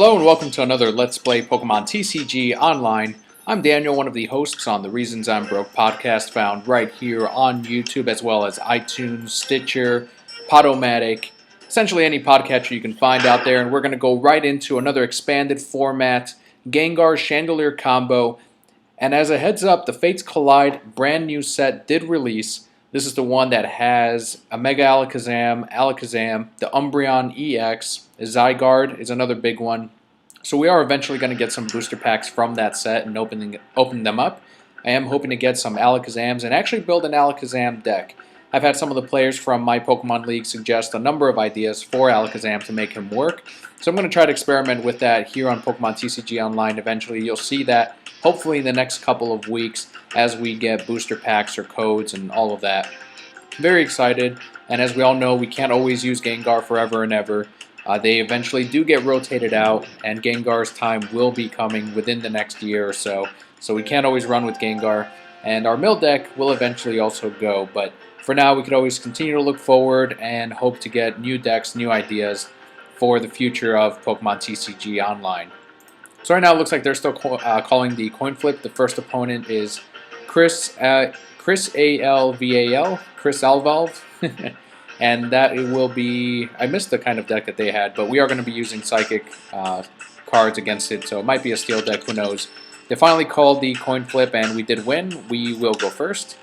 Hello and welcome to another Let's Play Pokemon TCG Online. I'm Daniel, one of the hosts on the Reasons I'm Broke podcast, found right here on YouTube as well as iTunes, Stitcher, Podomatic, essentially any podcatcher you can find out there. And we're going to go right into another expanded format, Gengar Chandelure combo. And as a heads up, the Fates Collide brand new set did release. This is the one that has a Mega Alakazam, the Umbreon EX, Zygarde is another big one. So we are eventually going to get some booster packs from that set and open them up. I am hoping to get some Alakazams and actually build an Alakazam deck. I've had some of the players from my Pokemon League suggest a number of ideas for Alakazam to make him work. So I'm going to try to experiment with that here on Pokemon TCG Online eventually. You'll see that hopefully in the next couple of weeks as we get booster packs or codes and all of that. Very excited, and as we all know, we can't always use Gengar forever and ever. They eventually do get rotated out, and Gengar's time will be coming within the next year or so. So we can't always run with Gengar, and our mill deck will eventually also go. But for now, we could always continue to look forward and hope to get new decks, new ideas for the future of Pokemon TCG Online. So right now it looks like they're still calling the coin flip. The first opponent is Chris Alval, and that it will be, I missed the kind of deck that they had, but we are going to be using Psychic cards against it, so it might be a Steel deck, who knows. They finally called the coin flip, and we did win. We will go first.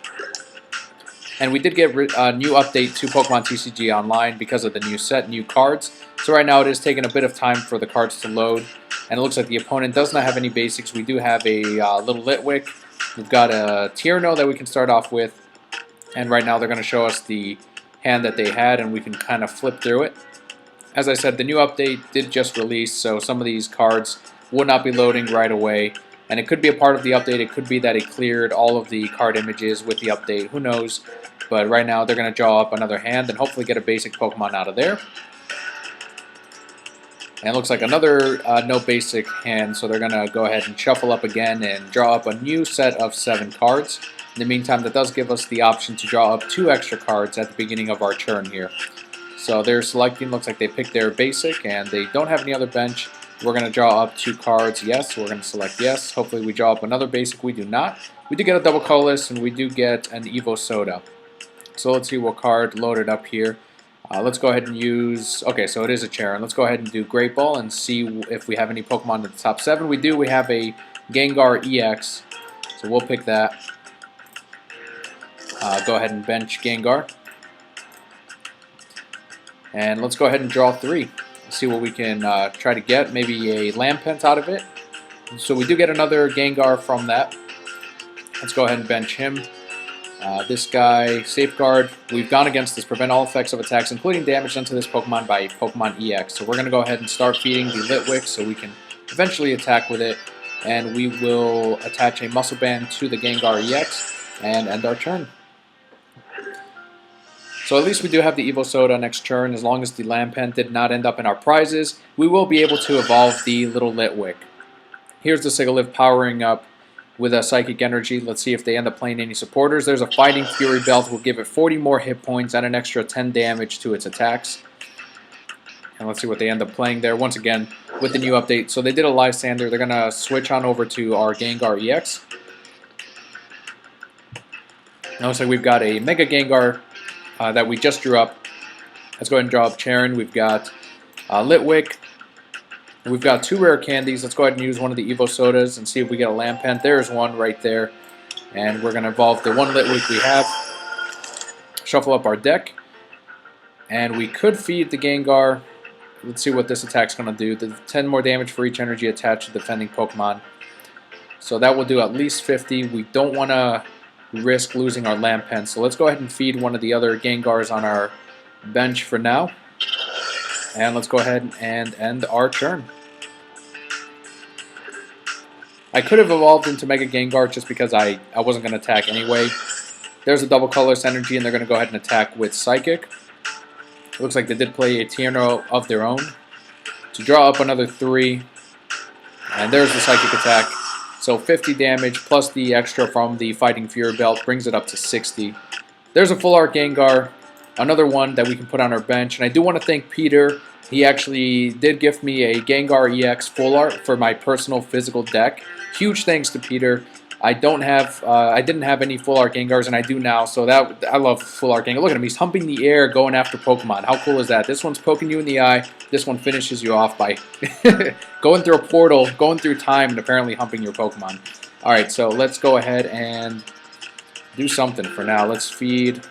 And we did get a new update to Pokemon TCG Online because of the new set, new cards. So right now it is taking a bit of time for the cards to load. And it looks like the opponent does not have any basics. We do have a little Litwick. We've got a Tierno that we can start off with. And right now they're going to show us the hand that they had, and we can kind of flip through it. As I said, the new update did just release, so some of these cards would not be loading right away. And it could be a part of the update. It could be that it cleared all of the card images with the update. Who knows? But right now they're going to draw up another hand and hopefully get a basic Pokemon out of there. And it looks like another no basic hand, so they're going to go ahead and shuffle up again and draw up a new set of 7 cards. In the meantime, that does give us the option to draw up 2 extra cards at the beginning of our turn here. So they're selecting, looks like they picked their basic, and they don't have any other bench. We're going to draw up 2 cards, yes, we're going to select yes. Hopefully we draw up another basic, we do not. We do get a double colorless, and we do get an Evo Soda. So let's see what card loaded up here. Let's go ahead and use, okay, so it is a Charon. Let's go ahead and do Great Ball and see if we have any Pokemon in the top 7. We do, we have a Gengar EX, so we'll pick that. Go ahead and bench Gengar. And let's go ahead and draw 3. See what we can try to get. Maybe a Lampent out of it. So we do get another Gengar from that. Let's go ahead and bench him. This guy, Safeguard. We've gone against this. Prevent all effects of attacks, including damage done to this Pokemon by Pokemon EX. So we're going to go ahead and start feeding the Litwick so we can eventually attack with it. And we will attach a Muscle Band to the Gengar EX and end our turn. So at least we do have the Evo Soda next turn. As long as the Lampent did not end up in our prizes, we will be able to evolve the little Litwick. Here's the Sigilyph powering up with a Psychic Energy. Let's see if they end up playing any supporters. There's a Fighting Fury Belt. We'll give it 40 more hit points and an extra 10 damage to its attacks. And let's see what they end up playing there. Once again, with the new update. So they did a Lysander. They're going to switch on over to our Gengar EX. Now looks like we've got a Mega Gengar that we just drew up. Let's go ahead and draw up Charon. We've got Litwick. We've got 2 rare candies. Let's go ahead and use one of the Evo Sodas and see if we get a Lampent. There's one right there. And we're going to evolve the 1 Litwick we have. Shuffle up our deck. And we could feed the Gengar. Let's see what this attack's going to do. 10 more damage for each energy attached to defending Pokemon. So that will do at least 50. We don't want to risk losing our Lampent. So let's go ahead and feed one of the other Gengars on our bench for now. And let's go ahead and end our turn. I could have evolved into Mega Gengar just because I wasn't going to attack anyway. There's a double colorless energy, and they're going to go ahead and attack with Psychic. It looks like they did play a Tierno of their own to draw up another 3. And there's the Psychic attack. So 50 damage plus the extra from the Fighting Fury Belt brings it up to 60. There's a Full Art Gengar. another one that we can put on our bench. And I do want to thank Peter. He actually did gift me a Gengar EX full art for my personal physical deck. Huge thanks to Peter. I didn't have any full art Gengars, and I do now. So that I love full art Gengar. Look at him; he's humping the air, going after Pokemon. How cool is that? This one's poking you in the eye. This one finishes you off by going through a portal, going through time, and apparently humping your Pokemon. All right, so let's go ahead and do something for now. Let's feed.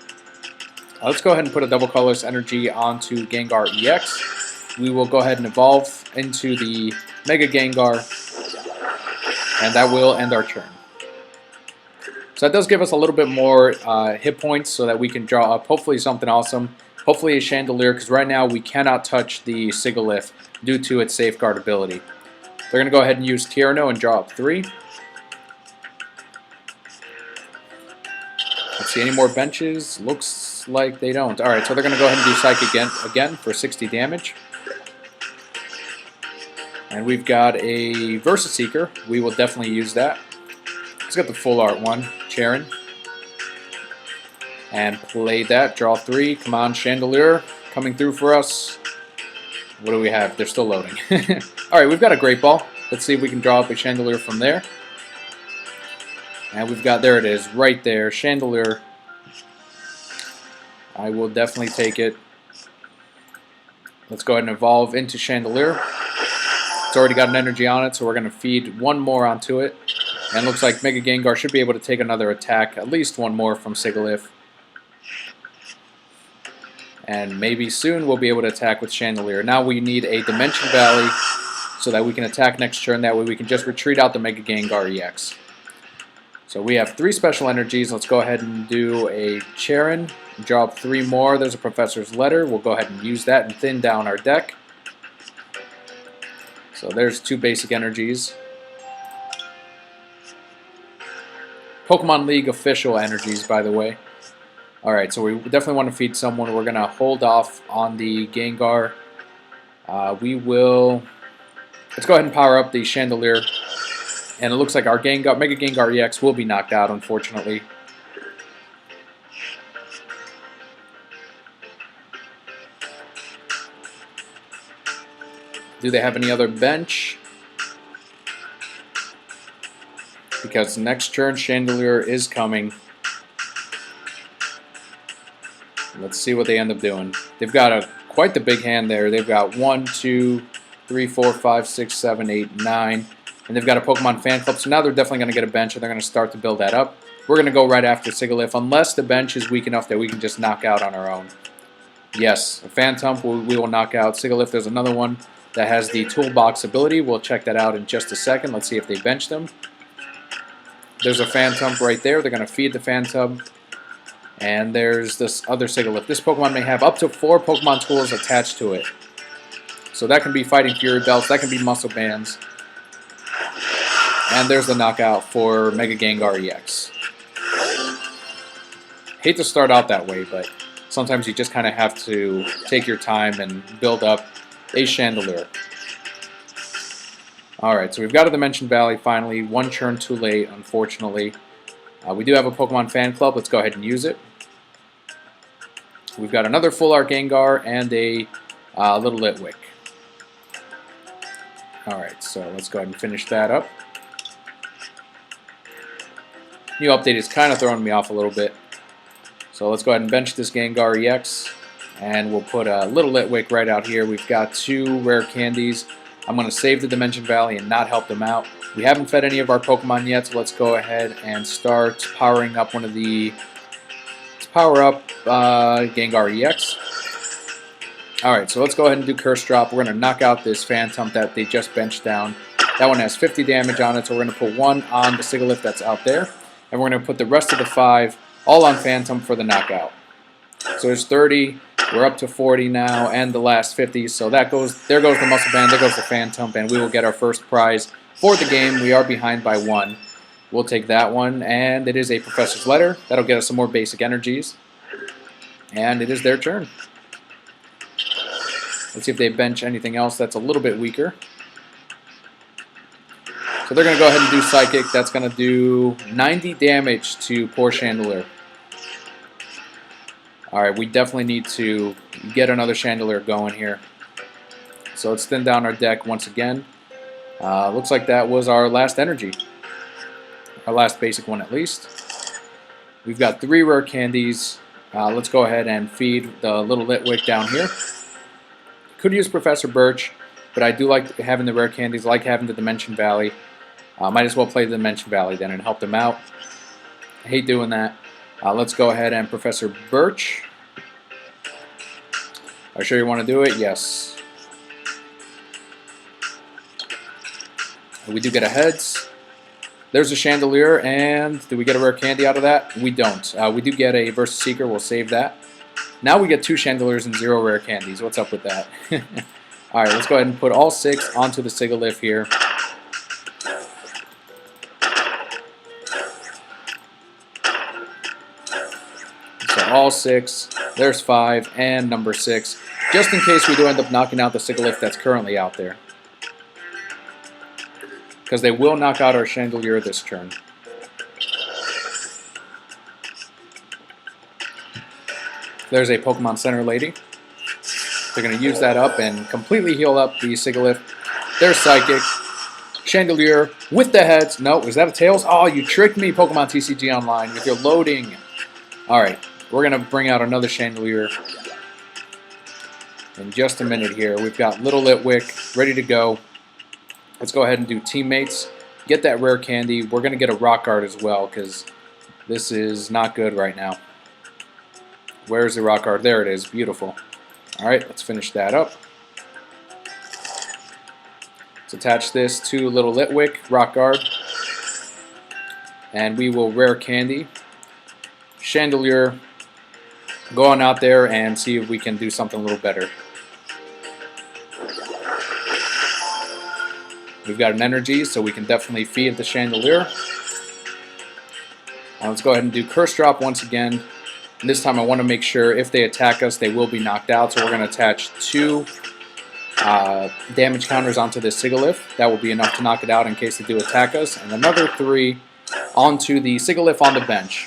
Let's go ahead and put a double colorless energy onto Gengar EX. We will go ahead and evolve into the Mega Gengar, and that will end our turn. So that does give us a little bit more hit points so that we can draw up hopefully something awesome. Hopefully a Chandelure, because right now we cannot touch the Sigilyph due to its safeguard ability. They're going to go ahead and use Tierno and draw up 3. Let's see, any more benches? Looks like they don't. Alright, so they're going to go ahead and do Psychic again for 60 damage. And we've got a Versa Seeker. We will definitely use that. Let's get the full art one, Charon. And play that, draw 3. Come on, Chandelure, coming through for us. What do we have? They're still loading. Alright, we've got a Great Ball. Let's see if we can draw up a Chandelure from there. And we've got, there it is, right there, Chandelure. I will definitely take it. Let's go ahead and evolve into Chandelure. It's already got an energy on it, so we're going to feed one more onto it. And looks like Mega Gengar should be able to take another attack, at least one more from Sigilyph. And maybe soon we'll be able to attack with Chandelure. Now we need a Dimension Valley so that we can attack next turn. That way we can just retreat out the Mega Gengar EX. So we have 3 special energies. Let's go ahead and do a Charon. Draw up 3 more. There's a Professor's Letter. We'll go ahead and use that and thin down our deck. So there's 2 basic energies. Pokemon League official energies, by the way. Alright, so we definitely want to feed someone. We're going to hold off on the Gengar. Let's go ahead and power up the Chandelure. And it looks like our Mega Gengar EX will be knocked out, unfortunately. Do they have any other bench? Because next turn, Chandelure is coming. Let's see what they end up doing. They've got quite the big hand there. They've got 1, 2, 3, 4, 5, 6, 7, 8, 9. And they've got a Pokemon Fan Club. So now they're definitely going to get a bench, and they're going to start to build that up. We're going to go right after Sigilyph, unless the bench is weak enough that we can just knock out on our own. Yes, a Phantump we will knock out. Sigilyph, there's another one that has the Toolbox ability. We'll check that out in just a second. Let's see if they bench them. There's a Phantump right there. They're going to feed the Phantump. And there's this other Sigilyph. This Pokemon may have up to 4 Pokemon tools attached to it. So that can be Fighting Fury Belts. That can be Muscle Bands. And there's the knockout for Mega Gengar EX. Hate to start out that way, but sometimes you just kind of have to take your time and build up a Chandelure. Alright, so we've got a Dimension Valley finally. 1 turn too late, unfortunately. We do have a Pokemon Fan Club. Let's go ahead and use it. We've got another Full Art Gengar and a little Litwick. Alright, so let's go ahead and finish that up. New update is kind of throwing me off a little bit. So let's go ahead and bench this Gengar EX. And we'll put a little Litwick right out here. We've got 2 rare candies. I'm going to save the Dimension Valley and not help them out. We haven't fed any of our Pokemon yet, so let's go ahead and start powering up one of the... Let's power up Gengar EX. Alright, so let's go ahead and do Curse Drop. We're going to knock out this Phantump that they just benched down. That one has 50 damage on it, so we're going to put 1 on the Sigilyph that's out there. And we're going to put the rest of the 5 all on Phantump for the knockout. So there's 30, we're up to 40 now, and the last 50. So there goes the Muscle Band, there goes the Phantump, and we will get our first prize for the game. We are behind by 1. We'll take that one, and it is a Professor's Letter. That'll get us some more basic energies. And it is their turn. Let's see if they bench anything else that's a little bit weaker. So they're going to go ahead and do Psychic. That's going to do 90 damage to poor Chandelure. Alright, we definitely need to get another Chandelure going here. So let's thin down our deck once again. Looks like that was our last energy. Our last basic one at least. We've got 3 rare candies. Let's go ahead and feed the little Litwick down here. Could use Professor Birch, but I do like having the rare candies, like having the Dimension Valley. Might as well play the Dimension Valley then and help them out. I hate doing that. Let's go ahead and Professor Birch. Are you sure you want to do it? Yes. We do get a heads. There's a Chandelure, and do we get a rare candy out of that? We don't. We do get a Versus Seeker. We'll save that. Now we get 2 Chandelures and 0 rare candies. What's up with that? Alright, let's go ahead and put all 6 onto the Sigilyph here. So all 6. There's 5 and number 6. Just in case we do end up knocking out the Sigilyph that's currently out there. Because they will knock out our Chandelure this turn. There's a Pokemon Center lady. They're going to use that up and completely heal up the Sigilyph. There's Psychic. Chandelure with the heads. No, is that a Tails? Oh, you tricked me, Pokemon TCG Online, with your loading. Alright, we're going to bring out another Chandelure in just a minute here. We've got Little Litwick ready to go. Let's go ahead and do Teammates. Get that rare candy. We're going to get a Rock Guard as well because this is not good right now. Where's the Rock Guard? There it is. Beautiful. Alright, let's finish that up. Let's attach this to Little Litwick, Rock Guard. And we will rare candy. Chandelure. Go on out there and see if we can do something a little better. We've got an energy, so we can definitely feed the Chandelure. Let's go ahead and do Curse Drop once again. And this time I want to make sure if they attack us, they will be knocked out. So we're going to attach 2 damage counters onto this Sigilyph. That will be enough to knock it out in case they do attack us. And another 3 onto the Sigilyph on the bench.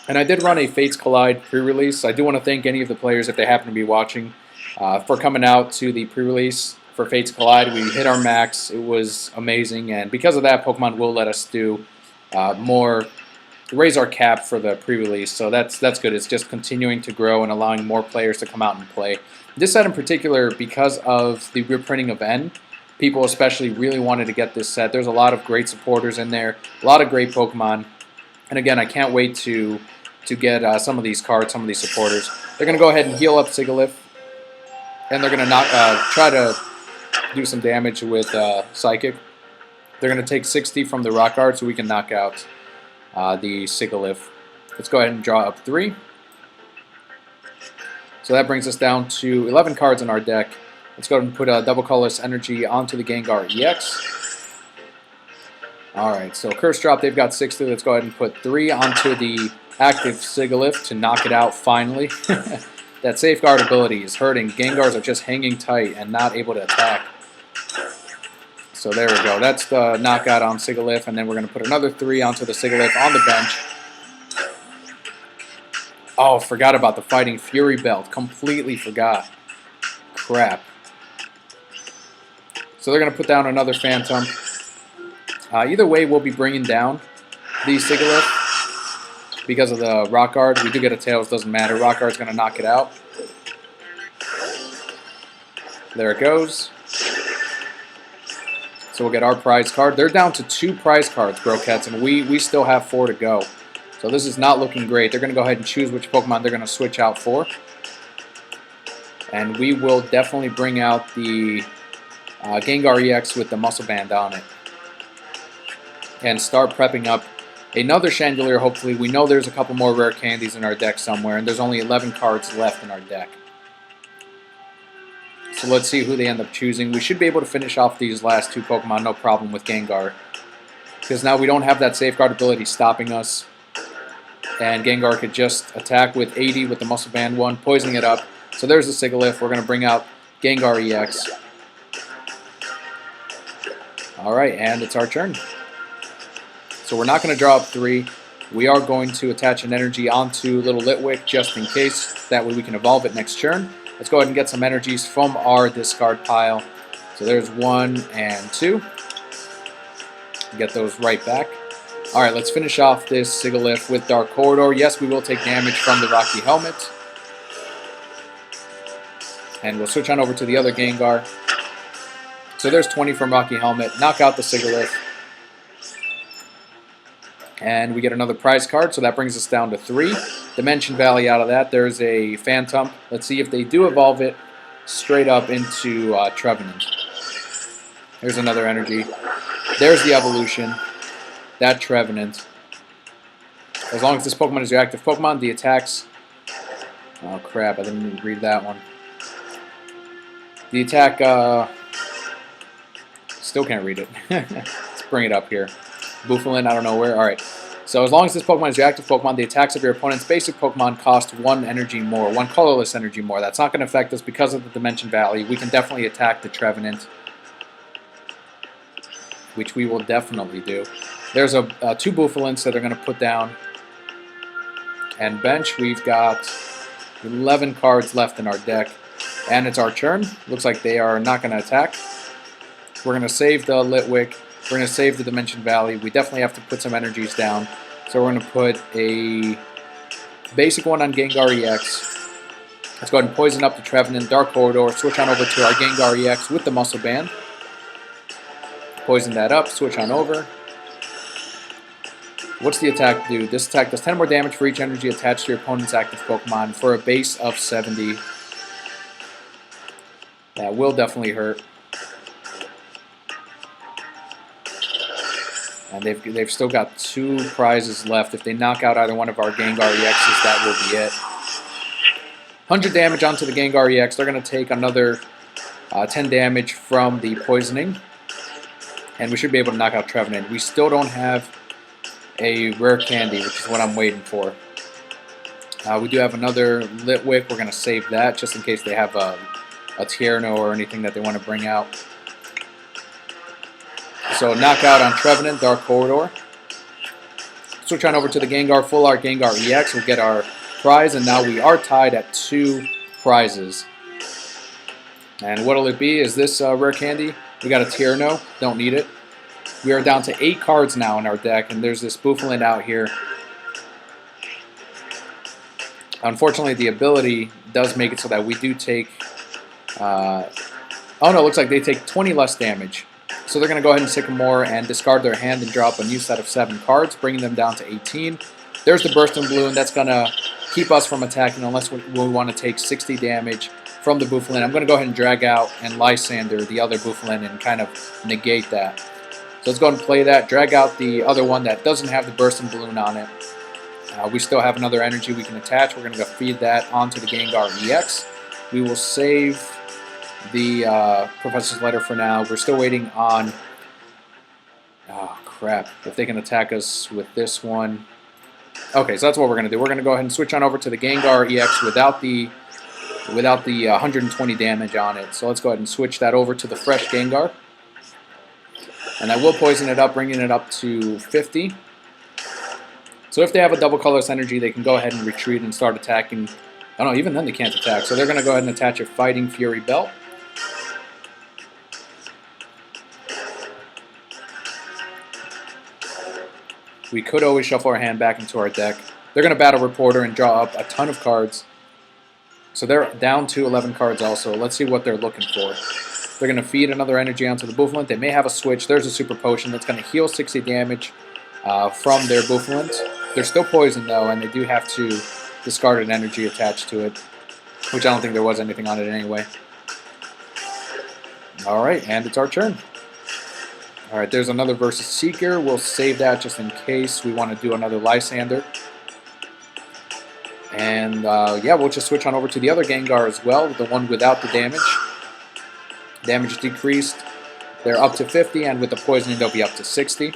And I did run a Fates Collide pre-release. I do want to thank any of the players, if they happen to be watching, for coming out to the pre-release for Fates Collide. We hit our max. It was amazing. And because of that, Pokemon will let us do more, raise our cap for the pre-release. So that's good. It's just continuing to grow and allowing more players to come out and play. This set in particular, because of the reprinting of N, people especially really wanted to get this set. There's a lot of great supporters in there, a lot of great Pokemon. And again, I can't wait to get some of these cards, some of these supporters. They're going to go ahead and heal up Sigilyph. And they're going to try to do some damage with Psychic. They're going to take 60 from the Rock Guard so we can knock out the Sigilyph. Let's go ahead and draw up 3. So that brings us down to 11 cards in our deck. Let's go ahead and put a double colorless energy onto the Gengar EX. Alright, so Curse Drop, they've got 60. Let's go ahead and put 3 onto the active Sigilyph to knock it out finally. That Safeguard ability is hurting. Gengars are just hanging tight and not able to attack. So there we go. That's the knockout on Sigilyph, and then we're going to put another 3 onto the Sigilyph on the bench. Oh, forgot about the Fighting Fury Belt. Completely forgot. Crap. So they're going to put down another Phantom. Either way, we'll be bringing down the Sigilyph. Because of the Rock Guard, we do get a Tails, doesn't matter. Rock Guard's going to knock it out. There it goes. So we'll get our prize card. They're down to 2 prize cards, Brokettes, and we still have 4 to go. So this is not looking great. They're going to go ahead and choose which Pokemon they're going to switch out for. And we will definitely bring out the Gengar EX with the Muscle Band on it. And start prepping up another Chandelure, hopefully. We know there's a couple more rare candies in our deck somewhere, and there's only 11 cards left in our deck. So let's see who they end up choosing. We should be able to finish off these last 2 Pokemon, no problem with Gengar. Because now we don't have that Safeguard ability stopping us. And Gengar could just attack with 80 with the Muscle Band 1, poisoning it up. So there's the Sigilyph. We're going to bring out Gengar EX. Alright, and it's our turn. So we're not going to draw up 3. We are going to attach an energy onto Little Litwick just in case. That way we can evolve it next turn. Let's go ahead and get some energies from our discard pile. So there's 1 and 2. Get those right back. Alright, let's finish off this Sigilyph with Dark Corridor. Yes, we will take damage from the Rocky Helmet. And we'll switch on over to the other Gengar. So there's 20 from Rocky Helmet. Knock out the Sigilyph. And we get another prize card, so that brings us down to 3. Dimension Valley out of that. There's a Phantom. Let's see if they do evolve it straight up into Trevenant. There's another energy. There's the evolution. That Trevenant. As long as this Pokemon is your active Pokemon, the attacks... Oh crap, I didn't even read that one. The attack, still can't read it. Let's bring it up here. Bouffalant, I don't know where. Alright. So as long as this Pokemon is your active Pokemon, the attacks of your opponent's basic Pokemon cost 1 energy more, 1 colorless energy more. That's not going to affect us because of the Dimension Valley. We can definitely attack the Trevenant, which we will definitely do. There's 2 Bouffalants that they're going to put down. And bench, we've got 11 cards left in our deck. And it's our turn. Looks like they are not going to attack. We're going to save the Litwick. We're going to save the Dimension Valley. We definitely have to put some energies down. So we're going to put a basic one on Gengar EX. Let's go ahead and poison up the Trevenant, Dark Corridor, switch on over to our Gengar EX with the Muscle Band. Poison that up, switch on over. What's the attack do? This attack does 10 more damage for each energy attached to your opponent's active Pokemon for a base of 70. That will definitely hurt. And they've still got 2 prizes left. If they knock out either one of our Gengar EXs, that will be it. 100 damage onto the Gengar EX. They're going to take another 10 damage from the poisoning. And we should be able to knock out Trevenant. We still don't have a rare candy, which is what I'm waiting for. We do have another Litwick. We're going to save that just in case they have a Tierno or anything that they want to bring out. So knockout on Trevenant, Dark Corridor. Switch on over to the Gengar, Full Art Gengar EX. We'll get our prize, and now we are tied at 2 prizes. And what'll it be? Is this rare candy? We got a Tierno. Don't need it. We are down to 8 cards now in our deck, and there's this Bouffalant out here. Unfortunately, the ability does make it so that we do take... oh no, it looks like they take 20 less damage. So they're going to go ahead and Sycamore and discard their hand and drop a new set of 7 cards, bringing them down to 18. There's the Burst and Balloon. That's going to keep us from attacking unless we want to take 60 damage from the Bouffalant. I'm going to go ahead and drag out and Lysander, the other Bouffalant, and kind of negate that. So let's go ahead and play that. Drag out the other one that doesn't have the Burst and Balloon on it. We still have another energy we can attach. We're going to go feed that onto the Gengar EX. We will save the Professor's Letter for now. We're still waiting on... Oh, crap. If they can attack us with this one. Okay, so that's what we're going to do. We're going to go ahead and switch on over to the Gengar EX without the 120 damage on it. So let's go ahead and switch that over to the fresh Gengar. And I will poison it up, bringing it up to 50. So if they have a double colorless energy, they can go ahead and retreat and start attacking. Oh no, even then they can't attack. So they're going to go ahead and attach a Fighting Fury Belt. We could always shuffle our hand back into our deck. They're going to Battle Reporter and draw up a ton of cards. So they're down to 11 cards also. Let's see what they're looking for. They're going to feed another energy onto the Bouffalant. They may have a switch. There's a Super Potion that's going to heal 60 damage from their Bouffalant. They're still poisoned though, and they do have to discard an energy attached to it, which I don't think there was anything on it anyway. Alright, and it's our turn. Alright, there's another Versus Seeker. We'll save that just in case we want to do another Lysander. And yeah, we'll just switch on over to the other Gengar as well, the one without the damage. Damage decreased. They're up to 50, and with the poisoning, they'll be up to 60.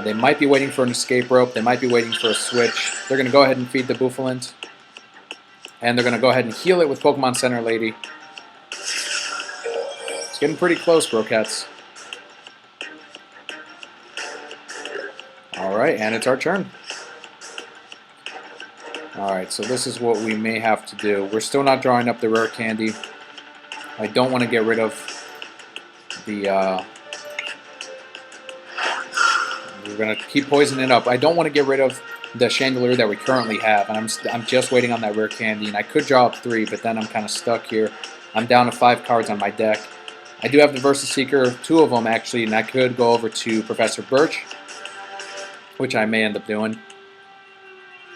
They might be waiting for an escape rope. They might be waiting for a switch. They're going to go ahead and feed the Bouffalant. And they're going to go ahead and heal it with Pokemon Center Lady. It's getting pretty close, Brocats. Alright, and it's our turn. Alright, so this is what we may have to do. We're still not drawing up the rare candy. I don't want to get rid of the... we're going to keep poisoning up. I don't want to get rid of the Chandelure that we currently have. And I'm just waiting on that rare candy. And I could draw up 3, but then I'm kind of stuck here. I'm down to 5 cards on my deck. I do have the Versus Seeker, 2 of them actually, and I could go over to Professor Birch, which I may end up doing.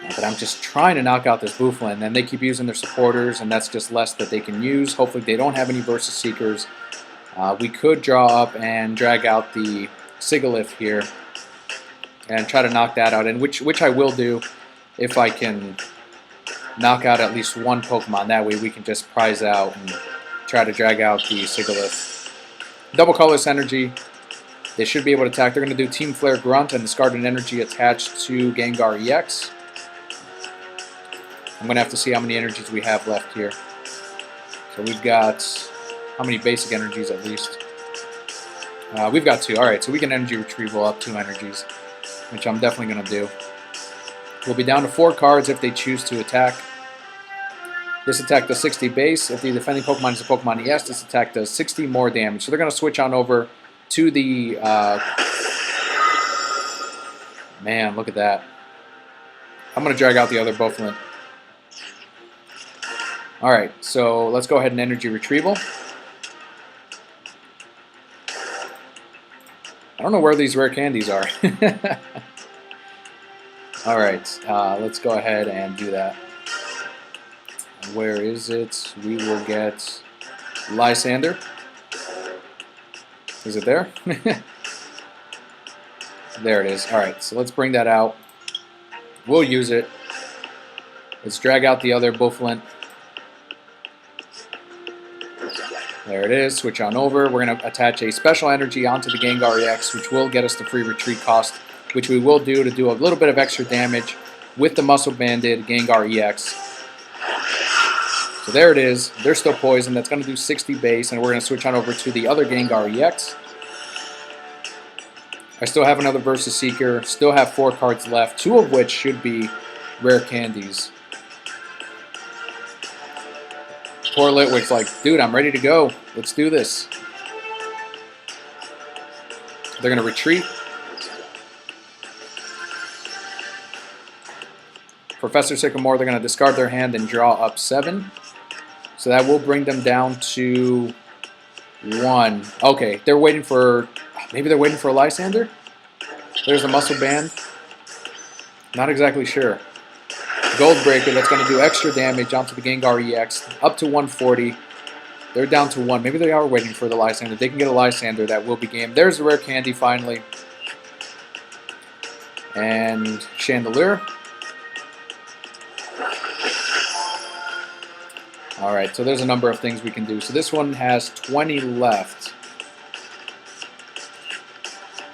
But I'm just trying to knock out this Bouffalant, and they keep using their supporters, and that's just less that they can use. Hopefully they don't have any Versus Seekers. We could draw up and drag out the Sigilyph here and try to knock that out, and which I will do if I can knock out at least one Pokemon. That way we can just prize out and try to drag out the Sigilyph. Double Colorless Energy. They should be able to attack. They're going to do Team Flare Grunt and discard an energy attached to Gengar EX. I'm going to have to see how many energies we have left here. So we've got, how many basic energies at least? We've got 2. Alright, so we can energy retrieval up 2 energies, which I'm definitely going to do. We'll be down to 4 cards if they choose to attack. This attack does 60 base. If the defending Pokemon is a Pokemon ES, this attack does 60 more damage. So they're going to switch on over to the... man, look at that. I'm going to drag out the other Bouffalant. Alright, so let's go ahead and energy retrieval. I don't know where these rare candies are. Alright, let's go ahead and do that. Where is it? We will get Lysander. Is it there? There it is. Alright, so let's bring that out. We'll use it. Let's drag out the other Bouffalant. There it is. Switch on over. We're going to attach a special energy onto the Gengar EX, which will get us the free retreat cost, which we will do to do a little bit of extra damage with the Muscle Banded Gengar EX. So there it is. They're still poisoned. That's going to do 60 base, and we're going to switch on over to the other Gengar EX. I still have another Versus Seeker. Still have 4 cards left, 2 of which should be rare candies. Poor Litwick's like, dude, I'm ready to go. Let's do this. They're going to retreat. Professor Sycamore, they're going to discard their hand and draw up 7. So that will bring them down to 1. Okay, they're waiting for... Maybe they're waiting for a Lysander? There's a Muscle Band. Not exactly sure. Gold Breaker, that's going to do extra damage onto the Gengar EX, up to 140. They're down to 1. Maybe they are waiting for the Lysander. They can get a Lysander, that will be game. There's the rare candy finally. And Chandelure. Alright, so there's a number of things we can do. So this one has 20 left.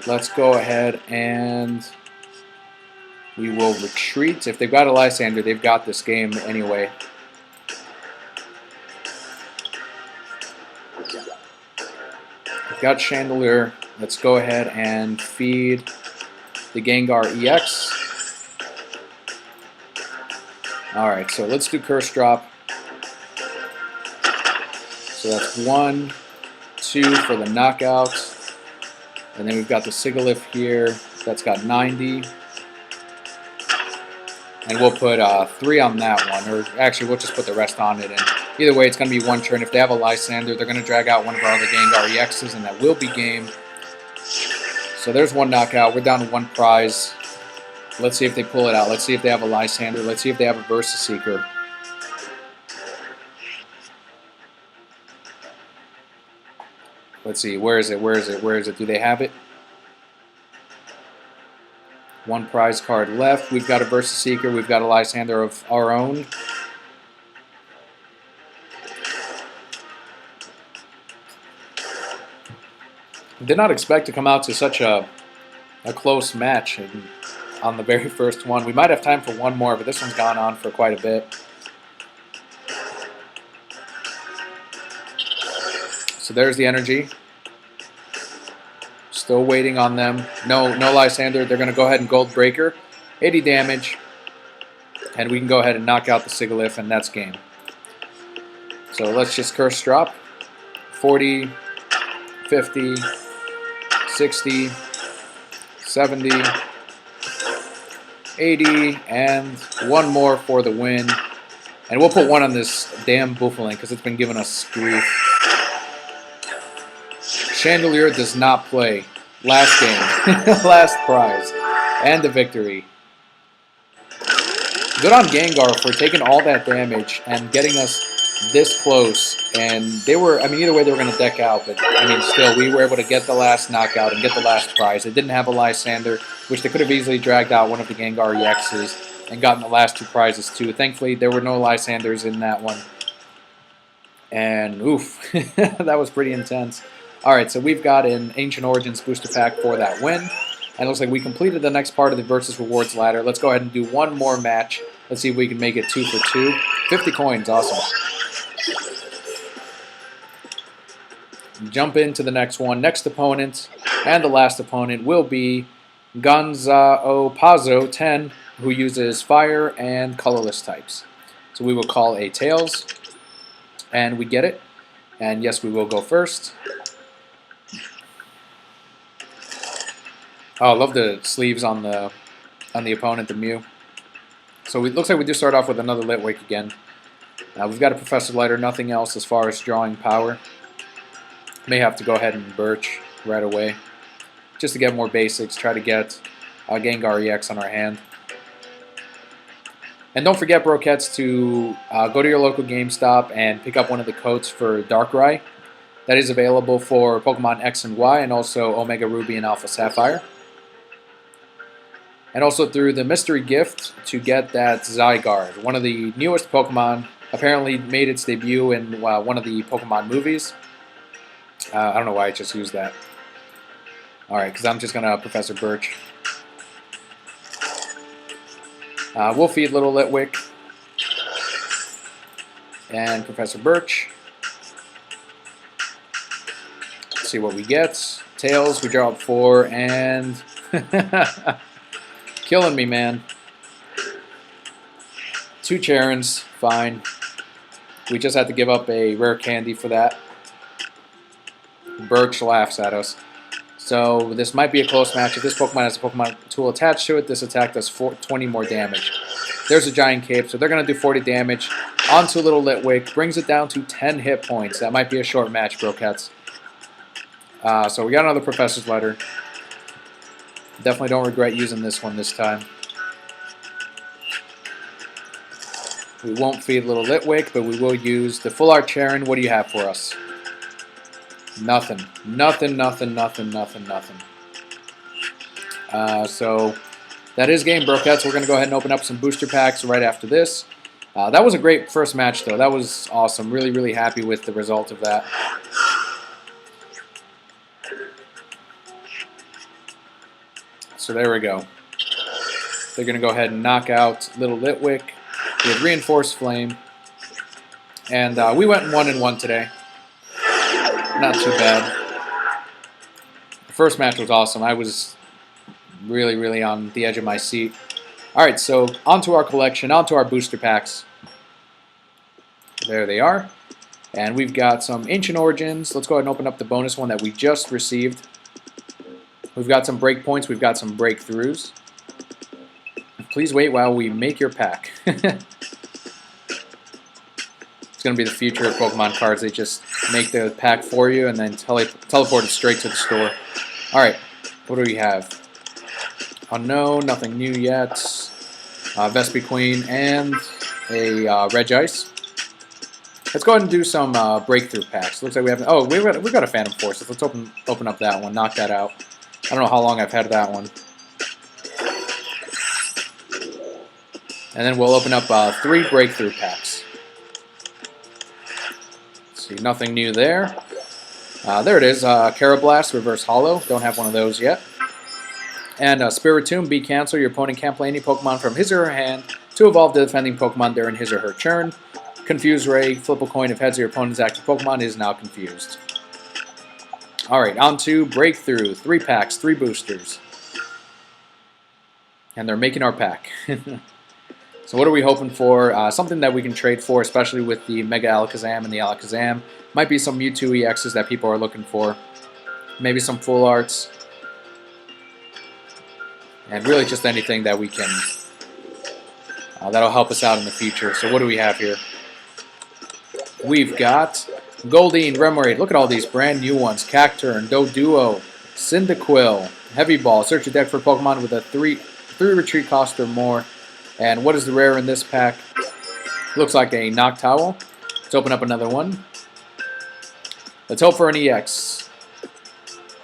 Let's go ahead and we will retreat. If they've got a Lysander, they've got this game anyway. We've got Chandelure. Let's go ahead and feed the Gengar EX. Alright, so let's do Curse Drop. So that's 1, 2 for the knockout. And then we've got the Sigilyph here. That's got 90. And we'll put 3 on that one. Or actually, we'll just put the rest on it. And either way, it's going to be 1 turn. If they have a Lysander, they're going to drag out one of our other Gengar EXs, and that will be game. So there's 1 knockout. We're down to 1 prize. Let's see if they pull it out. Let's see if they have a Lysander. Let's see if they have a Versus Seeker. Let's see. Where is it? Where is it? Where is it? Do they have it? 1 prize card left. We've got a Versus Seeker. We've got a Lysander of our own. Did not expect to come out to such a close match on the very first one. We might have time for one more, but this one's gone on for quite a bit. So there's the energy. Still waiting on them. No Lysander. They're going to go ahead and Gold Breaker. 80 damage. And we can go ahead and knock out the Sigilyph, and that's game. So let's just Curse Drop. 40, 50, 60, 70, 80, and one more for the win. And we'll put one on this damn Bouffalant because it's been giving us grief. Chandelure does not play. Last game. Last prize. And the victory. Good on Gengar for taking all that damage and getting us this close. And they were, I mean, either way they were going to deck out. But, I mean, still, we were able to get the last knockout and get the last prize. They didn't have a Lysander, which they could have easily dragged out one of the Gengar EXs and gotten the last 2 prizes, too. Thankfully, there were no Lysanders in that one. And, oof, that was pretty intense. Alright, so we've got an Ancient Origins booster pack for that win. And it looks like we completed the next part of the Versus Rewards ladder. Let's go ahead and do one more match. Let's see if we can make it 2 for 2. 50 coins, awesome. Jump into the next one. Next opponent, and the last opponent, will be Gonzaopazzo 10, who uses Fire and Colorless types. So we will call a Tails, and we get it. And yes, we will go first. Oh, I love the sleeves on the opponent, the Mew. So it looks like we do start off with another Litwick again. We've got a Professor Lighter, nothing else as far as drawing power. May have to go ahead and Birch right away. Just to get more basics, try to get Gengar EX on our hand. And don't forget, Brokettes, to go to your local GameStop and pick up one of the codes for Darkrai. That is available for Pokemon X and Y, and also Omega Ruby and Alpha Sapphire. And also through the mystery gift to get that Zygarde, one of the newest Pokemon. Apparently made its debut in one of the Pokemon movies. I don't know why I just used that. Alright, because I'm just going to Professor Birch. We'll feed Little Litwick. And Professor Birch. Let's see what we get. Tails, we draw up 4, and... Killing me, man. 2 Charons, fine. We just had to give up a rare candy for that. Birch laughs at us. So this might be a close match. If this Pokemon has a Pokemon tool attached to it, this attack does 20 more damage. There's a Giant Cape, so they're going to do 40 damage onto Little Litwick. Brings it down to 10 hit points. That might be a short match, Brokettes. So we got another Professor's Letter. Definitely don't regret using this one this time. We won't feed Little Litwick, but we will use the Full Art Charon. What do you have for us? Nothing. Nothing, nothing, nothing, nothing, nothing. So that is game, Brokettes. We're going to go ahead and open up some booster packs right after this. That was a great first match, though. That was awesome. Really, really happy with the result of that. So there we go. They're going to go ahead and knock out Little Litwick with Reinforced Flame. And we went 1-1 today. Not too bad. The first match was awesome. I was really, really on the edge of my seat. Alright, so onto our collection, onto our booster packs. There they are. And we've got some Ancient Origins. Let's go ahead and open up the bonus one that we just received. We've got some breakpoints. We've got some breakthroughs. Please wait while we make your pack. It's going to be the future of Pokemon cards. They just make the pack for you and then teleport it straight to the store. Alright, what do we have? Unknown, nothing new yet. Vespiquen and a Regice. Let's go ahead and do some breakthrough packs. Looks like we have... Oh, we've got a Phantom Force. Let's open up that one. Knock that out. I don't know how long I've had that one. And then we'll open up 3 breakthrough packs. Let's see, nothing new there. There it is, Carablast Reverse Hollow. Don't have one of those yet. And Spiritomb, be cancel. Your opponent can't play any Pokemon from his or her hand to evolve the defending Pokemon during his or her turn. Confuse Ray, flip a coin if heads of your opponent's active Pokemon is now confused. All right, on to Breakthrough. 3 packs, 3 boosters. And they're making our pack. So what are we hoping for? Something that we can trade for, especially with the Mega Alakazam and the Alakazam. Might be some Mewtwo EXs that people are looking for. Maybe some full arts. And really just anything that we can, that'll help us out in the future. So what do we have here? We've got Goldeen, Remoraid. Look at all these brand new ones. Cacturne, Doduo, Cyndaquil, Heavy Ball. Search your deck for Pokemon with a 3 retreat cost or more. And what is the rare in this pack? Looks like a Noctowl. Let's open up another one. Let's hope for an EX.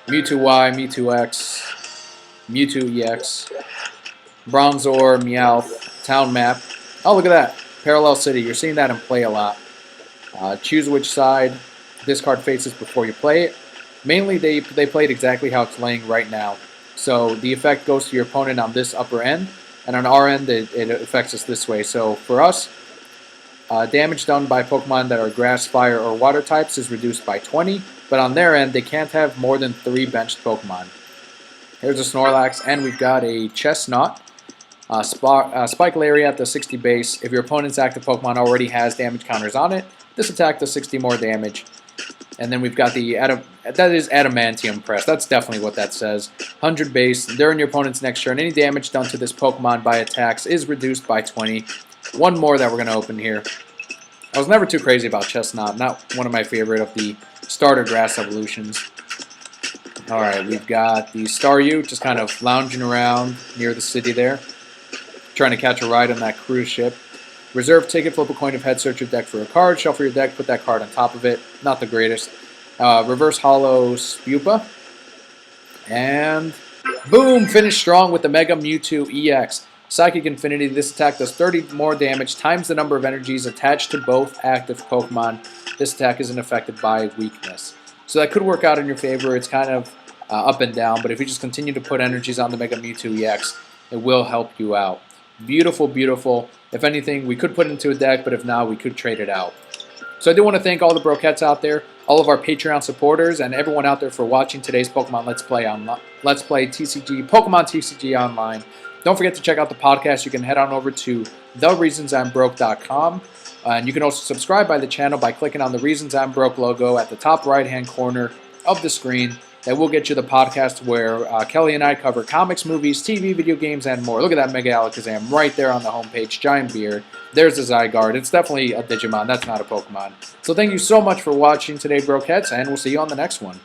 Mewtwo Y, Mewtwo X, Mewtwo EX, Bronzor, Meowth, Town Map. Oh, look at that. Parallel City. You're seeing that in play a lot. Choose which side this card faces before you play it. Mainly, they play it exactly how it's laying right now. So the effect goes to your opponent on this upper end. And on our end, it affects us this way. So for us, damage done by Pokemon that are Grass, Fire, or Water types is reduced by 20. But on their end, they can't have more than 3 benched Pokemon. Here's a Snorlax, and we've got a Chestnut. Spike Lariat does 60 base. If your opponent's active Pokemon already has damage counters on it, this attack does 60 more damage. And then we've got the that is Adamantium Press. That's definitely what that says. 100 base. During your opponent's next turn, any damage done to this Pokemon by attacks is reduced by 20. One more that we're going to open here. I was never too crazy about Chestnut. Not one of my favorite of the starter grass evolutions. Alright, we've got the Staryu just kind of lounging around near the city there. Trying to catch a ride on that cruise ship. Reserve ticket, flip a coin of head, search your deck for a card, shuffle your deck, put that card on top of it. Not the greatest. Reverse Hollow Spupa. And boom! Finish strong with the Mega Mewtwo EX. Psychic Infinity, this attack does 30 more damage times the number of energies attached to both active Pokemon. This attack isn't affected by weakness. So that could work out in your favor. It's kind of up and down, but if you just continue to put energies on the Mega Mewtwo EX, it will help you out. Beautiful, beautiful. If anything, we could put it into a deck, but if not, we could trade it out. So I do want to thank all the Brokettes out there, all of our Patreon supporters, and everyone out there for watching today's Pokemon Let's Play TCG, Pokemon TCG Online. Don't forget to check out the podcast. You can head on over to thereasonsimbroke.com. And you can also subscribe by the channel by clicking on the Reasons I'm Broke logo at the top right-hand corner of the screen. That will get you the podcast where Kelly and I cover comics, movies, TV, video games, and more. Look at that Mega Alakazam right there on the homepage. Giant beard. There's the Zygarde. It's definitely a Digimon. That's not a Pokemon. So thank you so much for watching today, Brokettes, and we'll see you on the next one.